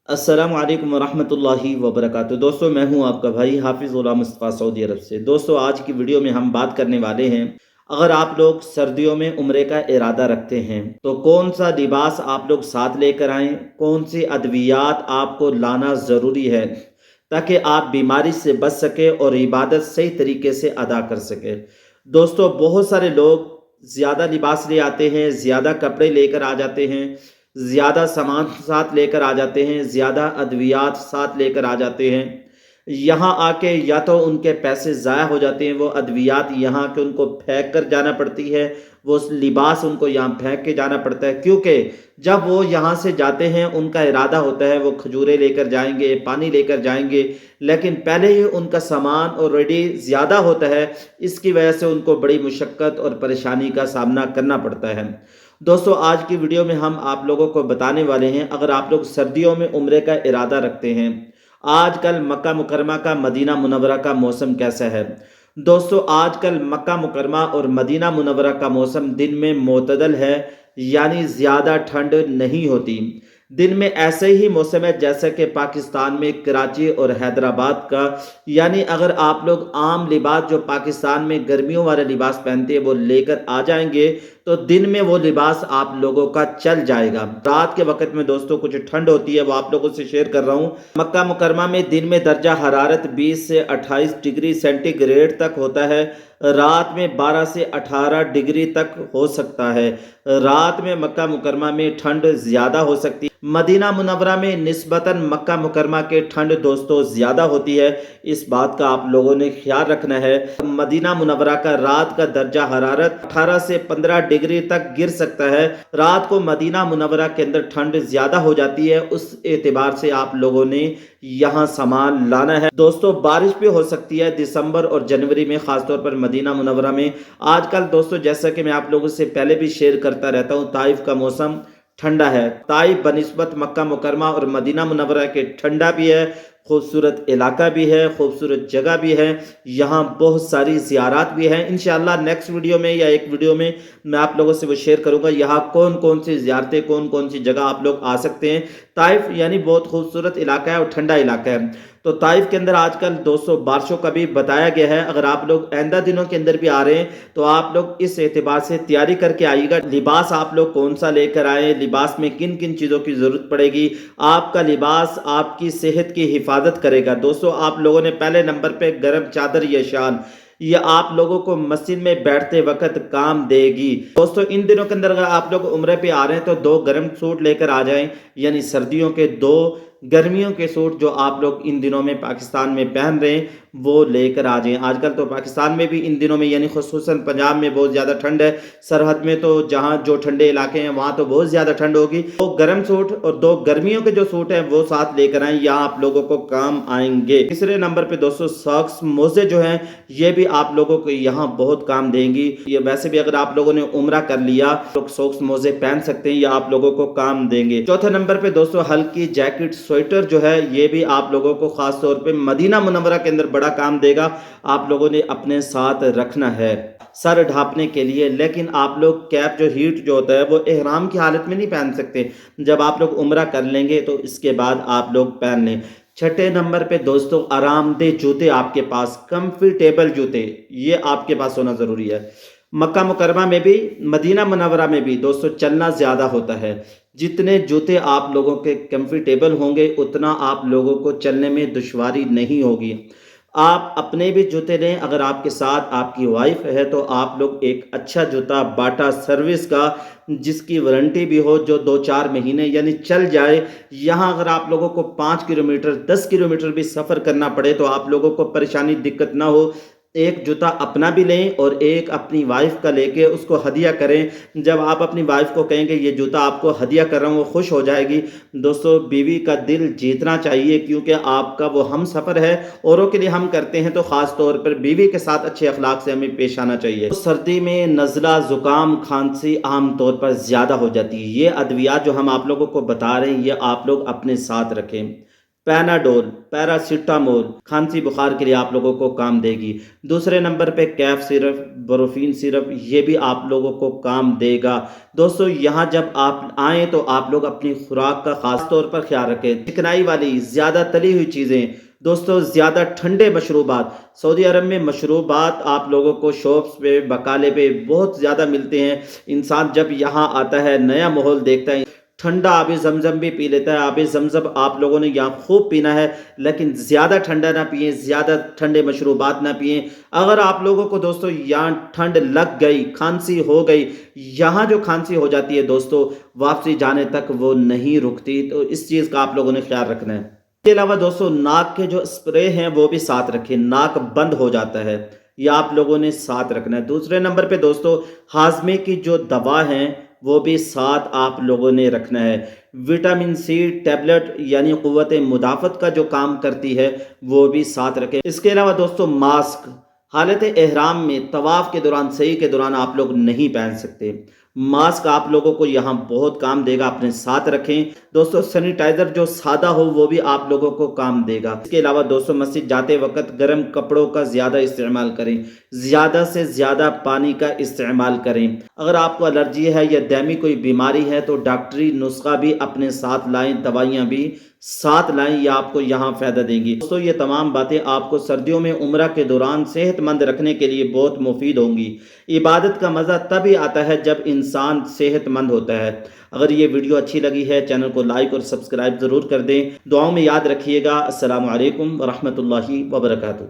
अस्सलाम वालेकुम वरहमतुल्लाहि वबरकातुहू। दोस्तों, मैं हूं आपका भाई हाफिज़ गुलाम मुस्तफ़ा सऊदी अरब से। दोस्तों, आज की वीडियो में हम बात करने वाले हैं, अगर आप लोग सर्दियों में उम्रे का इरादा रखते हैं तो कौन सा लिबास आप लोग साथ लेकर आएँ, कौन सी अद्वियात आपको लाना ज़रूरी है ताकि आप बीमारी से बच सकें और इबादत सही तरीके से अदा कर सकें। दोस्तों, बहुत सारे लोग ज़्यादा लिबास ले आते हैं, ज़्यादा कपड़े लेकर आ जाते हैं, ज़्यादा सामान साथ लेकर आ जाते हैं, ज़्यादा अद्वियात साथ लेकर आ जाते हैं। यहाँ आके या तो उनके पैसे ज़ाया हो जाते हैं, वो अद्वियात यहाँ के उनको फेंक कर जाना पड़ती है, वो लिबास उनको यहाँ फेंक के जाना पड़ता है, क्योंकि जब वो यहाँ से जाते हैं उनका इरादा होता है वो खजूरें लेकर जाएंगे, पानी लेकर जाएंगे, लेकिन पहले ही उनका सामान ऑलरेडी ज़्यादा होता है। इसकी वजह से उनको बड़ी मुशक्क़त और परेशानी का सामना करना पड़ता है। दोस्तों, आज की वीडियो में हम आप लोगों को बताने वाले हैं, अगर आप लोग सर्दियों में उम्रे का इरादा रखते हैं, आजकल मक्का मुकरमा का, मदीना मुनव्वरा का मौसम कैसा है। दोस्तों, आजकल मक्का मुकरमा और मदीना मुनव्वरा का मौसम दिन में मोतदल है, यानी ज़्यादा ठंड नहीं होती। दिन में ऐसे ही मौसम है जैसा कि पाकिस्तान में कराची और हैदराबाद का, यानी अगर आप लोग आम लिबास जो पाकिस्तान में गर्मियों वाले लिबास पहनते हैं वो लेकर आ जाएंगे तो दिन में वो लिबास आप लोगों का चल जाएगा। रात के वक्त में दोस्तों कुछ ठंड होती है, वो आप लोगों से शेयर कर रहा हूँ। मक्का मुकरमा में दिन में दर्जा हरारत 20 से 28 डिग्री सेंटीग्रेड तक होता है, रात में 12 से 18 डिग्री तक हो सकता है। रात में मक्का मुकरमा में ठंड ज़्यादा हो सकती है। मदीना मुनव्वरा में निस्बतन मक्का मुकरमा के ठंड दोस्तों ज़्यादा होती है, इस बात का आप लोगों ने ख्याल रखना है। मदीना मुनव्वरा का रात का दर्जा हरारत 18 से 15 डिग्री तक गिर सकता है। रात को मदीना मुनव्वरा के अंदर ठंड ज़्यादा हो जाती है, उस एतबार से आप लोगों ने यहाँ सामान लाना है। दोस्तों, बारिश भी हो सकती है दिसंबर और जनवरी में, ख़ासतौर पर मदीना मुनव्वरा में। आजकल दोस्तों, जैसा कि मैं आप लोगों से पहले भी शेयर करता रहता हूँ, ताइफ का मौसम ठंडा है। ताइफ बनिस्बत मक्का मुकरमा और मदीना मुनव्वरा के ठंडा भी है, खूबसूरत इलाका भी है, खूबसूरत जगह भी है, यहाँ बहुत सारी ज़ियारात भी हैं। इंशाअल्लाह नेक्स्ट वीडियो में या एक वीडियो में मैं आप लोगों से वो शेयर करूँगा यहाँ कौन कौन सी ज़ियारतें, कौन कौन सी जगह आप लोग आ सकते हैं। ताइफ यानी बहुत खूबसूरत इलाका है और ठंडा इलाका है। तो ताइफ के अंदर आजकल 200 बारिशों का भी बताया गया है। अगर आप लोग आइंदा दिनों के अंदर भी आ रहे हैं तो आप लोग इस एतबार से तैयारी करके आइएगा। लिबास आप लोग कौन सा लेकर आए, लिबास में किन किन चीज़ों की ज़रूरत पड़ेगी। आपका लिबास आपकी सेहत की हिफाजत करेगा। दोस्तों, आप लोगों ने पहले नंबर पे गर्म चादर या शाल, ये आप लोगों को मस्जिद में बैठते वक्त काम देगी। दोस्तों, इन दिनों के अंदर अगर आप लोग उम्रे पे आ रहे हैं तो 2 गर्म सूट लेकर आ जाएं, यानी सर्दियों के 2 गर्मियों के सूट जो आप लोग इन दिनों में पाकिस्तान में पहन रहे हैं वो लेकर आ जाएं। आजकल तो पाकिस्तान में भी इन दिनों में, यानी खुसूसन पंजाब में बहुत ज़्यादा ठंड है, सरहद में तो जहाँ जो ठंडे इलाके हैं वहाँ तो बहुत ज़्यादा ठंड होगी। 2 गर्म सूट और 2 गर्मियों के जो सूट हैं वो साथ लेकर आएँ, यहाँ आप लोगों को काम आएंगे। तीसरे नंबर पे दोस्तों, सॉक्स मोजे जो हैं ये भी आप लोगों को यहाँ बहुत काम देंगी। ये वैसे भी अगर आप लोगों ने उम्रा कर लिया तो सॉक्स मोजे पहन सकते हैं, ये आप लोगों को काम देंगे। चौथे नंबर पे दोस्तों, हल्की जैकेट स्वेटर जो है ये भी आप लोगों को खास तौर पे मदीना मुनव्वरा के अंदर बड़ा काम देगा, आप लोगों ने अपने साथ रखना है सर ढांपने के लिए। लेकिन आप लोग कैप जो हीट जो होता है वो इहराम की हालत में नहीं पहन सकते, जब आप लोग उम्रा कर लेंगे तो इसके बाद आप लोग पहन लें। छठे नंबर पे दोस्तों, आरामदेह जूते आपके पास, कंफर्टेबल जूते ये आपके पास होना ज़रूरी है। मक्का मुकरमा में भी मदीना मुनव्वरा में भी दोस्तों चलना ज़्यादा होता है। जितने जूते आप लोगों के कंफर्टेबल होंगे उतना आप लोगों को चलने में दुश्वारी नहीं होगी। आप अपने भी जूते लें, अगर आपके साथ आपकी वाइफ है तो आप लोग एक अच्छा जूता बाटा सर्विस का जिसकी वारंटी भी हो, जो 2-4 महीने यानी चल जाए। यहाँ अगर आप लोगों को 5 किलोमीटर 10 किलोमीटर भी सफ़र करना पड़े तो आप लोगों को परेशानी दिक्कत ना हो, एक जूता अपना भी लें और एक अपनी वाइफ का लेके उसको हदिया करें। जब आप अपनी वाइफ को कहेंगे ये जूता आपको हदिया कर रहा हूँ, वो खुश हो जाएगी। दोस्तों, बीवी का दिल जीतना चाहिए, क्योंकि आपका वो हम सफ़र है, औरों के लिए हम करते हैं, तो ख़ास तौर पर बीवी के साथ अच्छे अखलाक से हमें पेश आना चाहिए। तो सर्दी में नज़ला, ज़ुकाम, खांसी आम तौर पर ज़्यादा हो जाती है। ये अद्वियात जो हम आप लोगों को बता रहे हैं ये आप लोग अपने साथ रखें। पैनाडोल, पैरासीटामोल खांसी बुखार के लिए आप लोगों को काम देगी। दूसरे नंबर पे कैफ सिरप, बोरोफिन सिरप, ये भी आप लोगों को काम देगा। दोस्तों यहाँ जब आप आएँ तो आप लोग अपनी खुराक का खास तौर पर ख्याल रखें। चिकनाई वाली ज़्यादा तली हुई चीज़ें, दोस्तों ज़्यादा ठंडे मशरूबात, सऊदी अरब में मशरूबात आप लोगों को शॉप्स पे बकाले पे बहुत ज़्यादा मिलते हैं। इंसान जब यहाँ आता है नया माहौल देखता है, ठंडा आब ज़मज़म भी पी लेता है। आब ज़मज़म आप लोगों ने यहाँ खूब पीना है, लेकिन ज़्यादा ठंडा ना पिएं, ज़्यादा ठंडे मशरूबात ना पिएं। अगर आप लोगों को दोस्तों यहाँ ठंड लग गई, खांसी हो गई, यहाँ जो खांसी हो जाती है दोस्तों वापसी जाने तक वो नहीं रुकती, तो इस चीज़ का आप लोगों ने ख्याल रखना है। इसके अलावा दोस्तों नाक के जो स्प्रे हैं वो भी साथ रखें, नाक बंद हो जाता है, ये आप लोगों ने साथ रखना है। दूसरे नंबर पे दोस्तों हाजमे की जो दवा है वो भी साथ आप लोगों ने रखना है। विटामिन सी टैबलेट यानी क़ुव्वत मुदाफ़त का जो काम करती है वो भी साथ रखें। इसके अलावा दोस्तों मास्क हालत एहराम में तवाफ़ के दौरान, सही के दौरान आप लोग नहीं पहन सकते। मास्क आप लोगों को यहाँ बहुत काम देगा, अपने साथ रखें। दोस्तों सैनिटाइज़र जो सादा हो वो भी आप लोगों को काम देगा। इसके अलावा दोस्तों मस्जिद जाते वक्त गर्म कपड़ों का ज़्यादा इस्तेमाल करें, ज़्यादा से ज़्यादा पानी का इस्तेमाल करें। अगर आपको एलर्जी है या दायमी कोई बीमारी है तो डॉक्टरी नुस्खा भी अपने साथ लाएं, दवाइयाँ भी साथ लाएं, ये आपको यहाँ फ़ायदा देंगी। दोस्तों ये तमाम बातें आपको सर्दियों में उम्रा के दौरान सेहतमंद रखने के लिए बहुत मुफीद होंगी। इबादत का मज़ा तभी आता है जब इंसान सेहतमंद होता है। अगर ये वीडियो अच्छी लगी है चैनल को लाइक और सब्सक्राइब ज़रूर कर दें। दुआओं में याद रखिएगा। अस्सलामु अलैकुम व रहमतुल्लाहि व बरकातुहू।